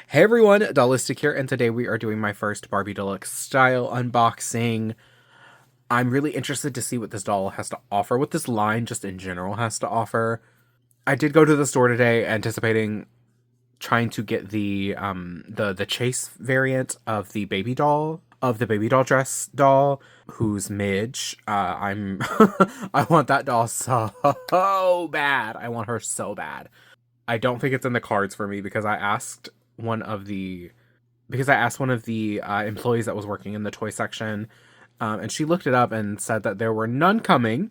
Hey everyone, Dollistic here, and today we are doing my first Barbie Deluxe style unboxing. I'm really interested to see what this doll has to offer, what this line just in general has to offer. I did go to the store today anticipating trying to get the chase variant of the baby doll, dress doll, who's Midge. I'm I want that doll so bad. I want her so bad. I don't think it's in the cards for me because one of the I asked one of the employees that was working in the toy section, and she looked it up and said that there were none coming,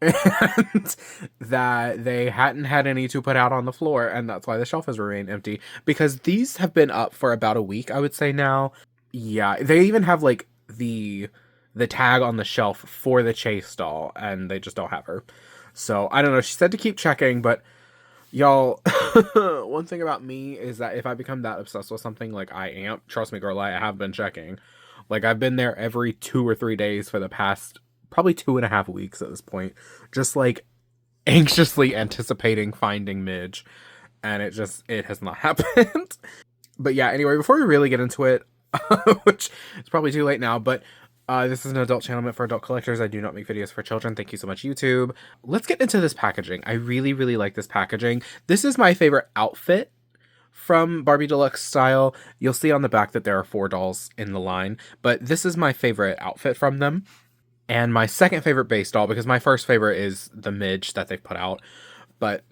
and that they hadn't had any to put out on the floor, and that's why the shelf has remained empty. Because these have been up for about a week, I would say now. Yeah, they even have like the tag on the shelf for the chase doll, and they just don't have her. So I don't know. She said to keep checking, but y'all, one thing about me is that if I become that obsessed with something like I am, trust me, girl, I have been checking. Like, I've been there every 2 or 3 days for the past probably 2.5 weeks at this point, just like anxiously anticipating finding Midge, and it has not happened. But yeah, anyway, before we really get into it, which is probably too late now, but this is an adult channel meant for adult collectors. I do not make videos for children. Thank you so much, YouTube. Let's get into this packaging. I really, really like this packaging. This is my favorite outfit from Barbie Deluxe style. You'll see on the back that there are 4 dolls in the line, but this is my favorite outfit from them. And my second favorite base doll, because my first favorite is the Midge that they've put out, but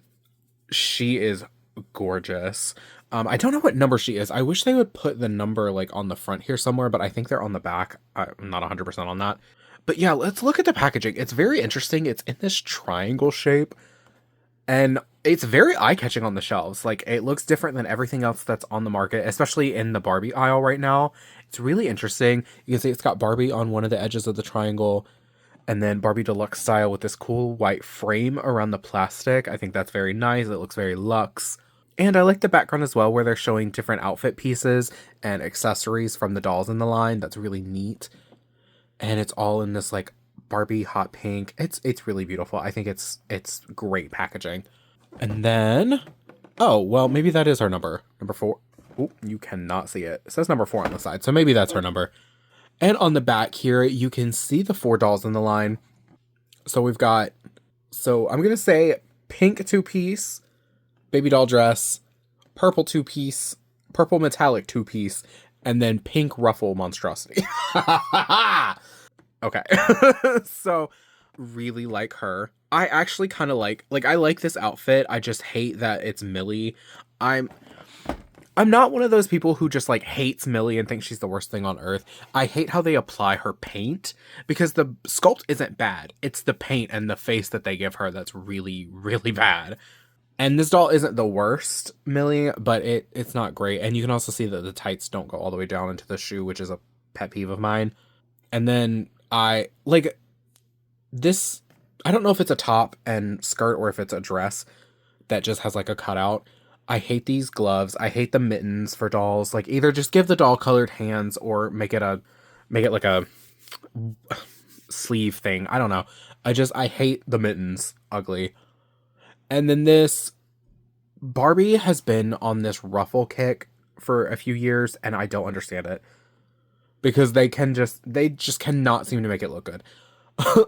she is gorgeous. I don't know what number she is. I wish they would put the number like on the front here somewhere, but I think they're on the back. I'm not 100% on that. But yeah, let's look at the packaging. It's very interesting. It's in this triangle shape, and it's very eye-catching on the shelves. Like, it looks different than everything else that's on the market, especially in the Barbie aisle right now. It's really interesting. You can see it's got Barbie on one of the edges of the triangle, and then Barbie Deluxe style with this cool white frame around the plastic. I think that's very nice. It looks very luxe. And I like the background as well, where they're showing different outfit pieces and accessories from the dolls in the line. That's really neat. And it's all in this like Barbie hot pink. It's really beautiful. I think it's great packaging. And then, oh, well, maybe that is her number. Number 4. Oh, you cannot see it. It says number 4 on the side, so maybe that's her number. And on the back here, you can see the 4 dolls in the line. So we've got, so I'm going to say pink 2-piece, baby doll dress, purple 2-piece, purple metallic 2-piece, and then pink ruffle monstrosity. Okay. So really like her. I actually kind of like I like this outfit. I just hate that it's Millie. I'm not one of those people who just like hates Millie and thinks she's the worst thing on earth. I hate how they apply her paint, because the sculpt isn't bad. It's the paint and the face that they give her that's really, really bad. And this doll isn't the worst Millie, but it's not great. And you can also see that the tights don't go all the way down into the shoe, which is a pet peeve of mine. And then I like this. I don't know if it's a top and skirt or if it's a dress that just has like a cutout. I hate these gloves. I hate the mittens for dolls. Like, either just give the doll colored hands or make it like a sleeve thing. I don't know. I hate the mittens. Ugly. And then this Barbie has been on this ruffle kick for a few years, and I don't understand it, because they just cannot seem to make it look good.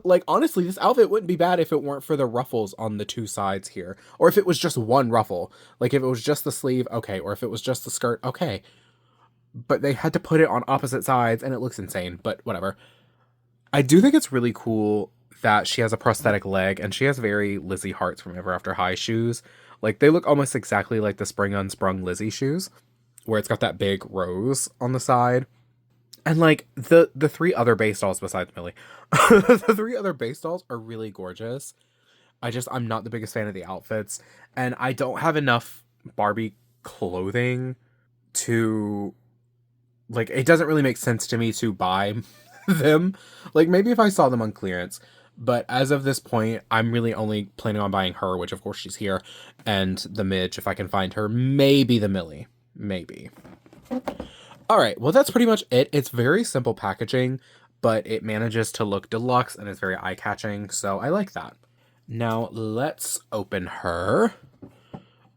Like, honestly, this outfit wouldn't be bad if it weren't for the ruffles on the 2 sides here, or if it was just one ruffle. Like, if it was just the sleeve, okay, or if it was just the skirt, okay. But they had to put it on opposite sides, and it looks insane, but whatever. I do think it's really cool that she has a prosthetic leg, and she has very Lizzie Hart's from Ever After High shoes. Like, they look almost exactly like the Spring Unsprung Lizzie shoes, where it's got that big rose on the side. And like the 3 other base dolls besides Millie, the 3 other base dolls are really gorgeous. I'm not the biggest fan of the outfits, and I don't have enough Barbie clothing to, like, it doesn't really make sense to me to buy them. Like, maybe if I saw them on clearance, but as of this point, I'm really only planning on buying her, which of course she's here, and the Midge if I can find her, maybe the Millie, maybe. All right, well, that's pretty much it. It's very simple packaging, but it manages to look deluxe and it's very eye-catching, so I like that. Now, let's open her.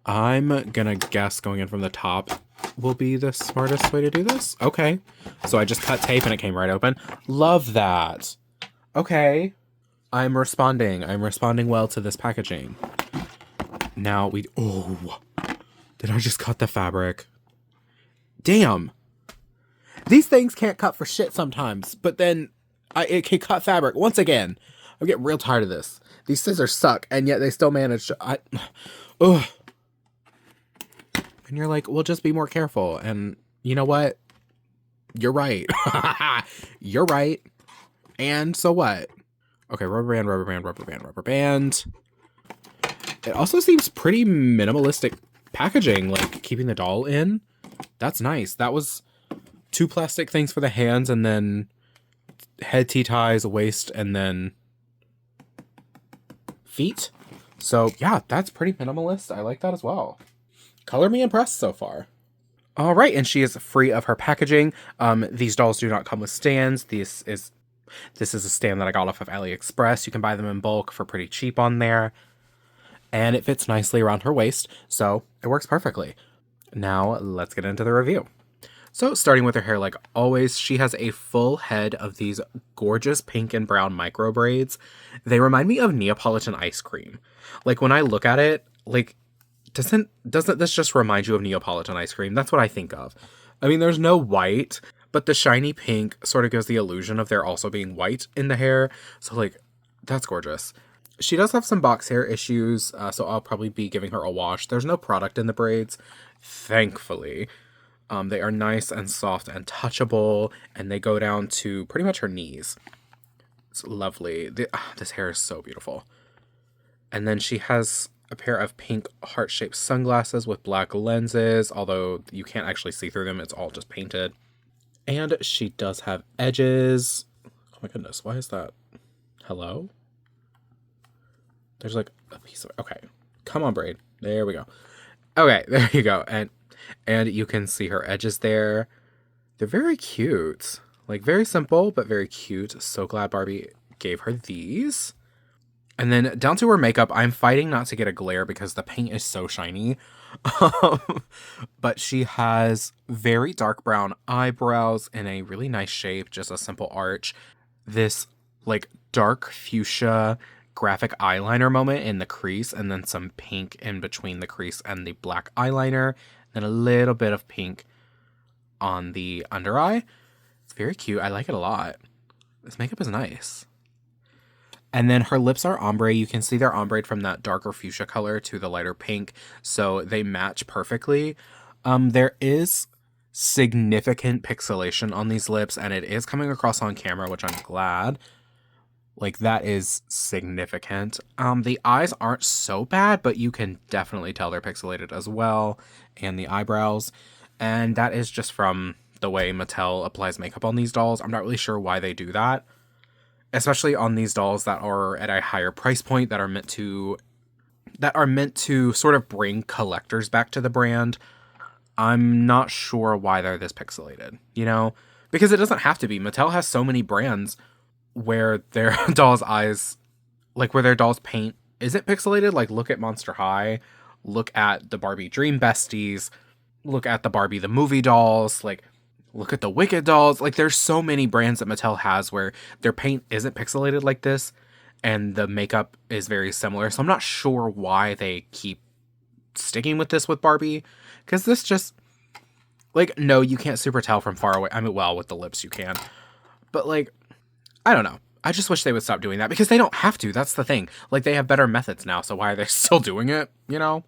I'm gonna guess going in from the top will be the smartest way to do this. Okay. So I just cut tape and it came right open. Love that. Okay. I'm responding. I'm responding well to this packaging. Now oh, did I just cut the fabric? Damn. These things can't cut for shit sometimes, but then it can cut fabric. Once again, I'm getting real tired of this. These scissors suck, and yet they still manage to... Ugh. And you're like, well, just be more careful. And you know what? You're right. You're right. And so what? Okay, rubber band, rubber band, rubber band, rubber band. It also seems pretty minimalistic packaging, like keeping the doll in. That's nice. That was 2 plastic things for the hands, and then head ties, waist, and then feet. So yeah, that's pretty minimalist. I like that as well. Color me impressed so far. All right, and she is free of her packaging. These dolls do not come with stands. This is a stand that I got off of AliExpress. You can buy them in bulk for pretty cheap on there. And it fits nicely around her waist, so it works perfectly. Now, let's get into the review. So, starting with her hair, like always, she has a full head of these gorgeous pink and brown micro braids. They remind me of Neapolitan ice cream. Like, when I look at it, like, doesn't this just remind you of Neapolitan ice cream? That's what I think of. I mean, there's no white, but the shiny pink sort of gives the illusion of there also being white in the hair. So, like, that's gorgeous. She does have some box hair issues, so I'll probably be giving her a wash. There's no product in the braids, thankfully. They are nice and soft and touchable, and they go down to pretty much her knees. It's lovely. This hair is so beautiful. And then she has a pair of pink heart-shaped sunglasses with black lenses, although you can't actually see through them. It's all just painted. And she does have edges. Oh my goodness, why is that? Hello? There's like a piece of... Okay, come on, braid. There we go. Okay, there you go. And you can see her edges there. They're very cute. Like, very simple, but very cute. So glad Barbie gave her these. And then down to her makeup, I'm fighting not to get a glare because the paint is so shiny. But she has very dark brown eyebrows in a really nice shape, just a simple arch. This, like, dark fuchsia graphic eyeliner moment in the crease, and then some pink in between the crease and the black eyeliner. Then a little bit of pink on the under eye. It's very cute. I like it a lot. This makeup is nice. And then her lips are ombre. You can see they're ombre from that darker fuchsia color to the lighter pink. So they match perfectly. There is significant pixelation on these lips, and it is coming across on camera, which I'm glad. Like, that is significant. The eyes aren't so bad, but you can definitely tell they're pixelated as well. And the eyebrows. And that is just from the way Mattel applies makeup on these dolls. I'm not really sure why they do that. Especially on these dolls that are at a higher price point, that are meant to sort of bring collectors back to the brand. I'm not sure why they're this pixelated, you know? Because it doesn't have to be. Mattel has so many brands where their dolls' eyes, like where their dolls' paint isn't pixelated. Like, look at Monster High, look at the Barbie Dream Besties, look at the Barbie the Movie dolls, like, look at the Wicked dolls. Like, there's so many brands that Mattel has where their paint isn't pixelated like this, and the makeup is very similar. So I'm not sure why they keep sticking with this with Barbie, because this just, like, no, you can't super tell from far away. I mean, well, with the lips you can, but, like, I don't know. I just wish they would stop doing that, because they don't have to. That's the thing. Like, they have better methods now, so why are they still doing it, you know?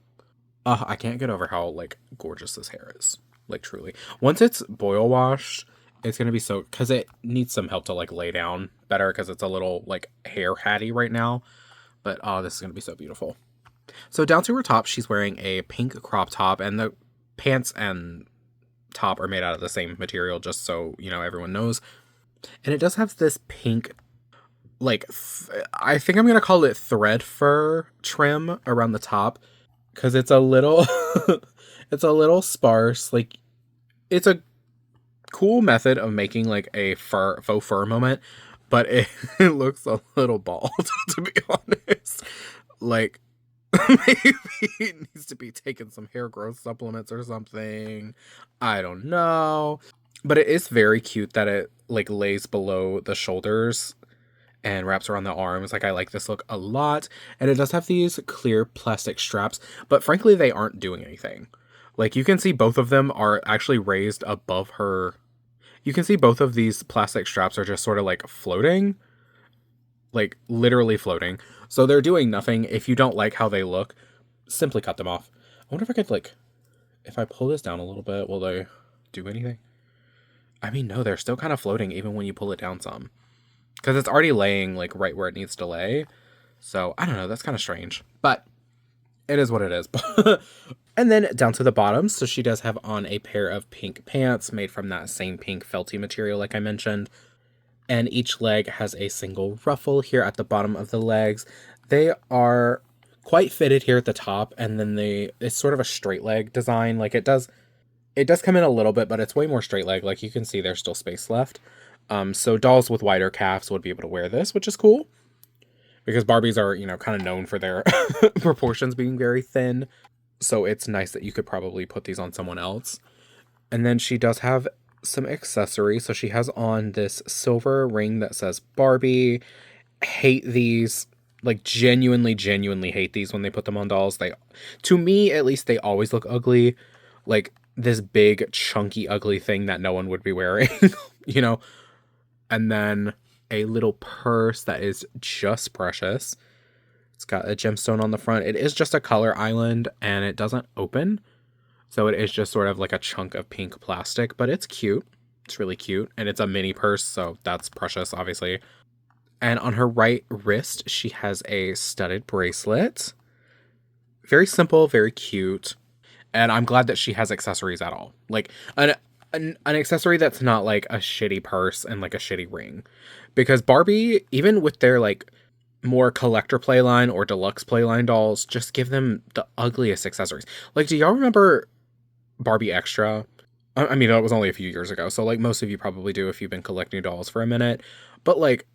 I can't get over how, like, gorgeous this hair is. Like, truly. Once it's boil washed, it's going to be so... Because it needs some help to, like, lay down better, because it's a little, like, hair hatty right now. But, this is going to be so beautiful. So, down to her top, she's wearing a pink crop top, and the pants and top are made out of the same material, just so, you know, everyone knows. And it does have this pink, like, I think I'm going to call it thread fur trim around the top, because it's a little, it's a little sparse. Like, it's a cool method of making, like, a faux fur moment, but it looks a little bald, to be honest. Like, Maybe it needs to be taking some hair growth supplements or something. I don't know. But it is very cute that it like lays below the shoulders and wraps around the arms. Like I like this look a lot. And it does have these clear plastic straps, but frankly they aren't doing anything. Like you can see both of them are actually raised above her. You can see both of these plastic straps are just sort of like floating. Like literally floating. So they're doing nothing. If you don't like how they look, simply cut them off. I wonder if I could like, if I pull this down a little bit, will they do anything? I mean, no, they're still kind of floating even when you pull it down some. Because it's already laying like right where it needs to lay. So I don't know, that's kind of strange. But it is what it is. And then down to the bottom, so she does have on a pair of pink pants made from that same pink felty material like I mentioned. And each leg has a single ruffle here at the bottom of the legs. They are quite fitted here at the top, and then it's sort of a straight leg design. Like it does come in a little bit, but it's way more straight leg. Like you can see there's still space left. So dolls with wider calves would be able to wear this, which is cool. Because Barbies are, you know, kind of known for their proportions being very thin. So it's nice that you could probably put these on someone else. And then she does have some accessories. So she has on this silver ring that says Barbie. Hate these. Like genuinely hate these when they put them on dolls. To me, at least, they always look ugly. Like this big, chunky, ugly thing that no one would be wearing, you know? And then a little purse that is just precious. It's got a gemstone on the front. It is just a color island and it doesn't open. So it is just sort of like a chunk of pink plastic, but it's cute. It's really cute. And it's a mini purse, so that's precious, obviously. And on her right wrist, she has a studded bracelet. Very simple, very cute. And I'm glad that she has accessories at all. Like an accessory that's not like a shitty purse and like a shitty ring. Because Barbie, even with their like more collector playline or deluxe playline dolls, just give them the ugliest accessories. Like, do y'all remember Barbie Extra? I mean, it was only a few years ago, so like most of you probably do if you've been collecting dolls for a minute. But like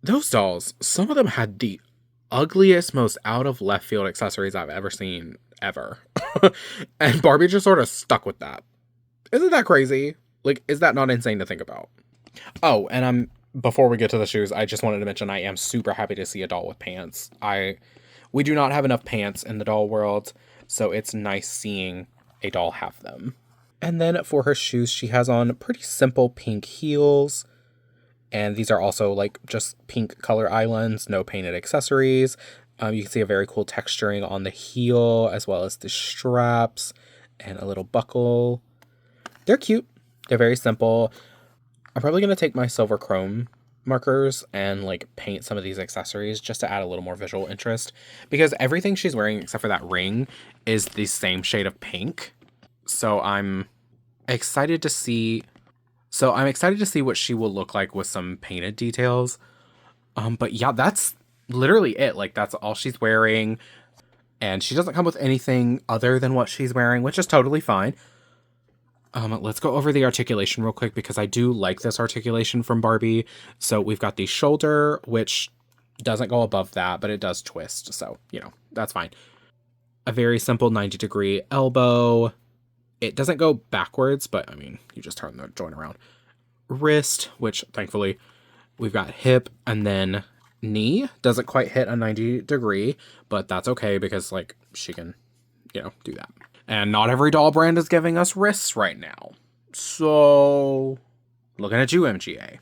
those dolls, some of them had the ugliest, most out of left field accessories I've ever seen ever. And Barbie just sort of stuck with that. Isn't that crazy? Like, is that not insane to think about? Oh, and before we get to the shoes, I just wanted to mention I am super happy to see a doll with pants. We do not have enough pants in the doll world, so it's nice seeing a doll have them. And then for her shoes, she has on pretty simple pink heels. And these are also like just pink color islands, no painted accessories. You can see a very cool texturing on the heel as well as the straps and a little buckle. They're cute. They're very simple. I'm probably going to take my silver chrome markers and like paint some of these accessories just to add a little more visual interest, because everything she's wearing except for that ring is the same shade of pink. So I'm excited to see what she will look like with some painted details. But yeah, that's literally it. Like that's all she's wearing, and she doesn't come with anything other than what she's wearing, which is totally fine. Let's go over the articulation real quick because I do like this articulation from Barbie. So we've got the shoulder, which doesn't go above that, but it does twist. So, you know, that's fine. A very simple 90-degree elbow. It doesn't go backwards, but I mean, you just turn the joint around. Wrist, which thankfully we've got hip, and then knee. Doesn't quite hit a 90-degree, but that's okay because like she can, you know, do that. And not every doll brand is giving us wrists right now. So, looking at you, MGA.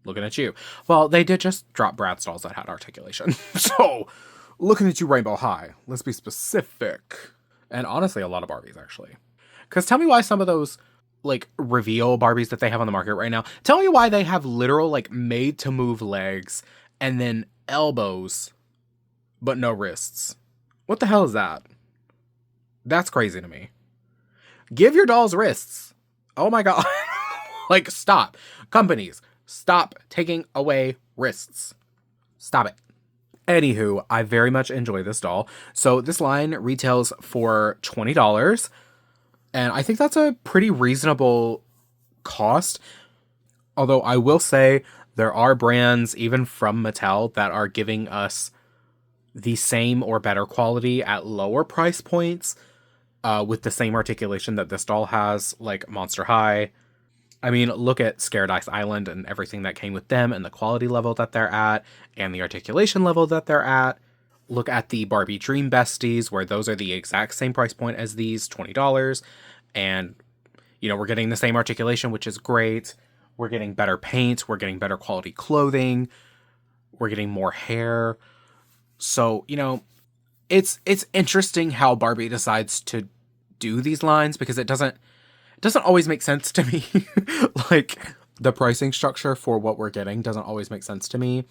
Looking at you. Well, they did just drop Bratz dolls that had articulation. So, looking at you, Rainbow High. Let's be specific. And honestly, a lot of Barbies, actually. Because tell me why some of those, like, reveal Barbies that they have on the market right now, tell me why they have literal, like, made-to-move legs and then elbows, but no wrists. What the hell is that? That's crazy to me. Give your dolls wrists. Oh my god. Like, stop. Companies, stop taking away wrists. Stop it. Anywho, I very much enjoy this doll. So this line retails for $20. And I think that's a pretty reasonable cost. Although I will say there are brands, even from Mattel, that are giving us the same or better quality at lower price points, with the same articulation that this doll has, like Monster High. I mean, look at Scared Ice Island and everything that came with them and the quality level that they're at and the articulation level that they're at. Look at the Barbie Dream Besties, where those are the exact same price point as these, $20. And, you know, we're getting the same articulation, which is great. We're getting better paint. We're getting better quality clothing. We're getting more hair. So, you know, it's interesting how Barbie decides to do these lines, because it doesn't always make sense to me. Like, the pricing structure for what we're getting doesn't always make sense to me,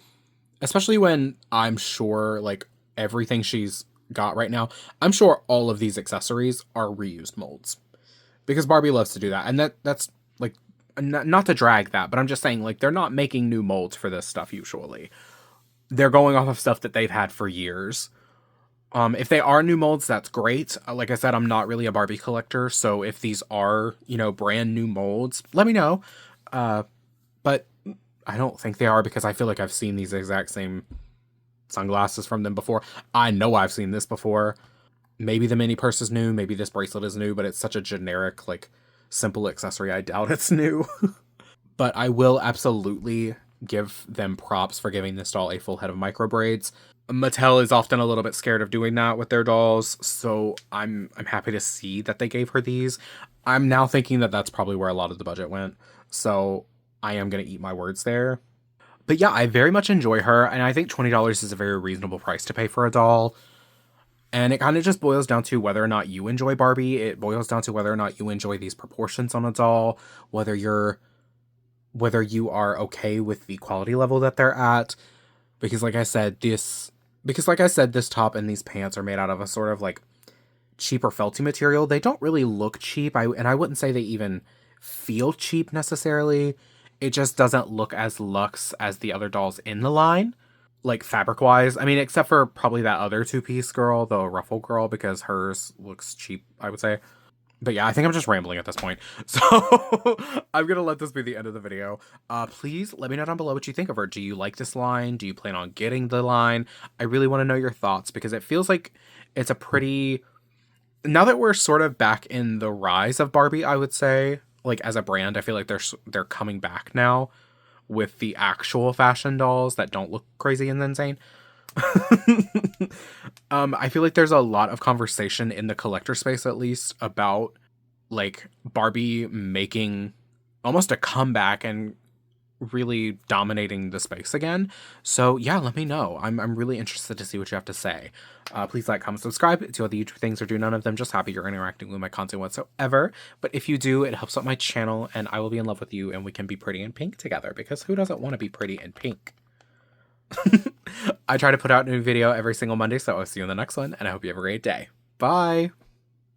especially when I'm sure, like, everything she's got right now, I'm sure all of these accessories are reused molds, because Barbie loves to do that. And that's like, not to drag that, but I'm just saying, like, they're not making new molds for this stuff usually. They're going off of stuff that they've had for years. If they are new molds, that's great. Like I said, I'm not really a Barbie collector, so if these are, you know, brand new molds, let me know. But I don't think they are, because I feel like I've seen these exact same sunglasses from them before. I know I've seen this before. Maybe the mini purse is new, maybe this bracelet is new, but it's such a generic, like, simple accessory, I doubt it's new. But I will absolutely give them props for giving this doll a full head of micro braids. Mattel is often a little bit scared of doing that with their dolls, so I'm happy to see that they gave her these. I'm now thinking that that's probably where a lot of the budget went, so I am going to eat my words there. But yeah, I very much enjoy her, and I think $20 is a very reasonable price to pay for a doll. And it kind of just boils down to whether or not you enjoy Barbie. It boils down to whether or not you enjoy these proportions on a doll, whether you are okay with the quality level that they're at. Because like I said, this top and these pants are made out of a sort of like cheaper felty material. They don't really look cheap. I wouldn't say they even feel cheap necessarily. It just doesn't look as luxe as the other dolls in the line, like fabric wise. I mean, except for probably that other two-piece girl, the ruffle girl, because hers looks cheap, I would say. But yeah, I think I'm just rambling at this point. So I'm going to let this be the end of the video. Please let me know down below what you think of her. Do you like this line? Do you plan on getting the line? I really want to know your thoughts, because it feels like it's a pretty... Now that we're sort of back in the rise of Barbie, I would say, like, as a brand, I feel like they're coming back now with the actual fashion dolls that don't look crazy and insane. I feel like there's a lot of conversation in the collector space, at least, about like Barbie making almost a comeback and really dominating the space again. So yeah, let me know. I'm really interested to see what you have to say. Please like, comment, subscribe. Do all the YouTube things or do none of them. Just happy you're interacting with my content whatsoever. But if you do, it helps out my channel, and I will be in love with you, and we can be pretty in pink together, because who doesn't want to be pretty in pink? I try to put out a new video every single Monday, so I'll see you in the next one, and I hope you have a great day. Bye!